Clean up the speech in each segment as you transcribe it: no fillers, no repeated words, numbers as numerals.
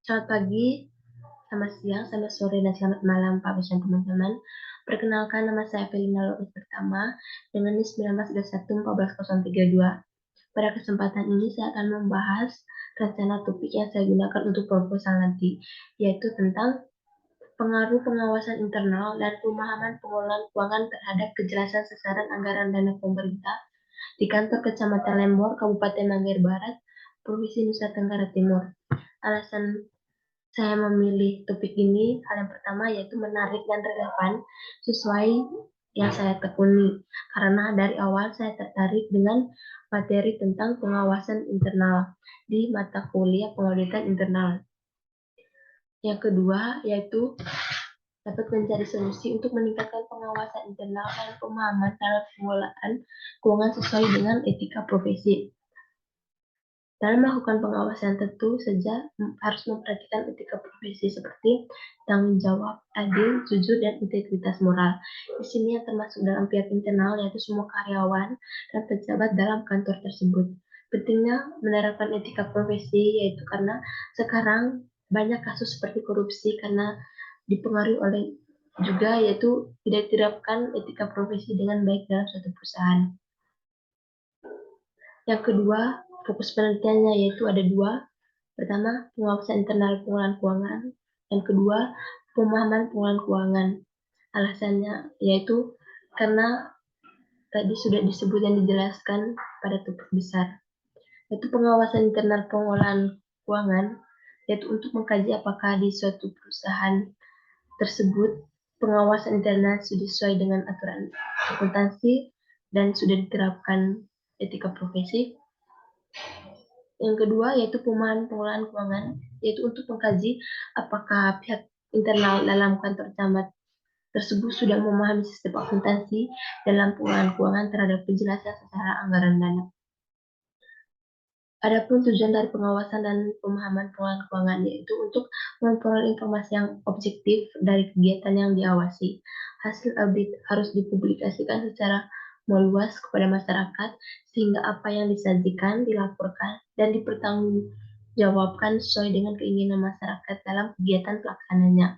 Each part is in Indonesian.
Selamat pagi, selamat siang, selamat sore, dan selamat malam Pak Bos dan teman-teman. Perkenalkan, nama saya Felina Lois pertama dengan NIM 1921 14032. Pada kesempatan ini saya akan membahas rencana topik yang saya gunakan untuk proposal nanti, yaitu tentang pengaruh pengawasan internal dan pemahaman pengelolaan keuangan terhadap kejelasan sasaran anggaran dana pemerintah di kantor Kecamatan Lembor, Kabupaten Manggarai Barat, Provinsi Nusa Tenggara Timur. Alasan saya memilih topik ini, hal yang pertama yaitu menarik dan relevan sesuai yang saya tekuni. Karena dari awal saya tertarik dengan materi tentang pengawasan internal di mata kuliah pengauditan internal. Yang kedua yaitu dapat mencari solusi untuk meningkatkan pengawasan internal dan pemahaman terhadap pengelolaan keuangan sesuai dengan etika profesi. Dalam melakukan pengawasan tentu saja harus memperhatikan etika profesi seperti tanggung jawab, adil, jujur, dan integritas moral. Di sini yang termasuk dalam pihak internal yaitu semua karyawan dan pejabat dalam kantor tersebut. Pentingnya menerapkan etika profesi yaitu karena sekarang banyak kasus seperti korupsi karena dipengaruhi oleh juga yaitu tidak diterapkan etika profesi dengan baik dalam suatu perusahaan. Yang kedua, fokus penelitiannya yaitu ada dua. Pertama, pengawasan internal pengelolaan keuangan. Yang kedua, pemahaman pengelolaan keuangan. Alasannya yaitu karena tadi sudah disebut dan dijelaskan pada topik besar. Yaitu pengawasan internal pengelolaan keuangan, yaitu untuk mengkaji apakah di suatu perusahaan tersebut pengawasan internal sudah sesuai dengan aturan akuntansi dan sudah diterapkan etika profesi. Yang kedua yaitu pemahaman pengelolaan keuangan, yaitu untuk mengkaji apakah pihak internal dalam kantor camat tersebut sudah memahami sistem akuntansi dalam pengelolaan keuangan terhadap penjelasan secara anggaran dana. Adapun tujuan dari pengawasan dan pemahaman pengelolaan keuangan yaitu untuk memperoleh informasi yang objektif dari kegiatan yang diawasi. Hasil audit harus dipublikasikan secara meluas kepada masyarakat sehingga apa yang disajikan, dilaporkan, dan dipertanggungjawabkan sesuai dengan keinginan masyarakat dalam kegiatan pelaksananya.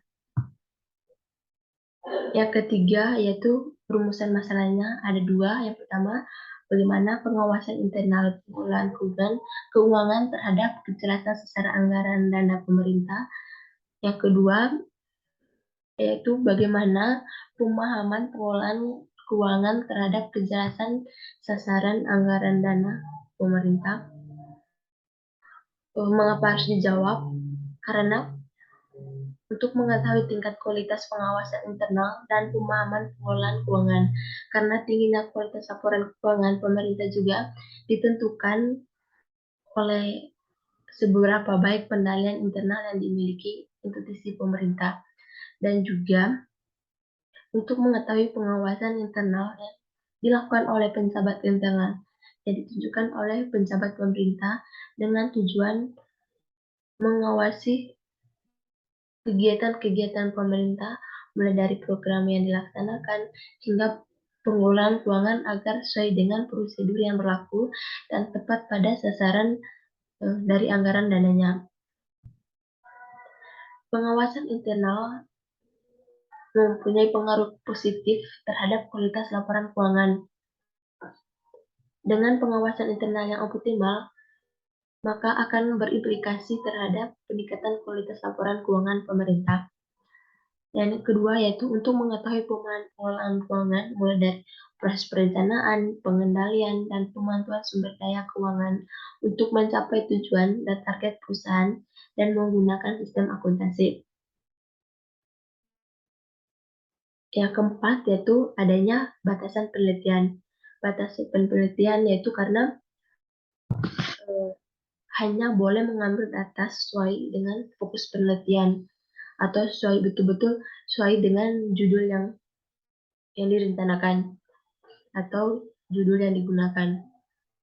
Yang ketiga yaitu perumusan masalahnya ada dua. Yang pertama, bagaimana pengawasan internal pengelolaan keuangan terhadap kejelasan secara anggaran dana pemerintah. Yang kedua, yaitu bagaimana pemahaman pengelolaan keuangan terhadap kejelasan sasaran anggaran dana pemerintah. Mengapa harus dijawab? Karena untuk mengetahui tingkat kualitas pengawasan internal dan pemahaman pengelolaan keuangan. Karena tingginya kualitas laporan keuangan pemerintah juga ditentukan oleh seberapa baik pendalian internal yang dimiliki institusi pemerintah. Dan juga untuk mengetahui pengawasan internal yang dilakukan oleh penjabat internal yang ditunjukkan oleh penjabat pemerintah dengan tujuan mengawasi kegiatan-kegiatan pemerintah mulai dari program yang dilaksanakan hingga pengelolaan keuangan agar sesuai dengan prosedur yang berlaku dan tepat pada sasaran dari anggaran dananya. Pengawasan internal mempunyai pengaruh positif terhadap kualitas laporan keuangan. Dengan pengawasan internal yang optimal, maka akan berimplikasi terhadap peningkatan kualitas laporan keuangan pemerintah. Dan kedua yaitu untuk mengetahui pengelolaan keuangan mulai dari proses perencanaan, pengendalian, dan pemantuan sumber daya keuangan untuk mencapai tujuan dan target perusahaan dan menggunakan sistem akuntansi. Yang keempat yaitu adanya batasan penelitian. Batasan penelitian yaitu karena hanya boleh mengambil data sesuai dengan fokus penelitian atau sesuai betul-betul sesuai dengan judul yang direncanakan atau judul yang digunakan,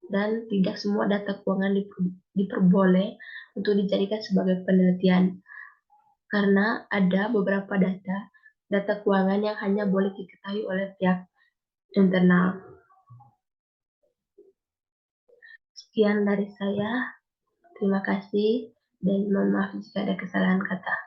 dan tidak semua data keuangan diperboleh untuk dijadikan sebagai penelitian karena ada beberapa data keuangan yang hanya boleh diketahui oleh pihak internal. Sekian dari saya, terima kasih dan mohon maaf jika ada kesalahan kata.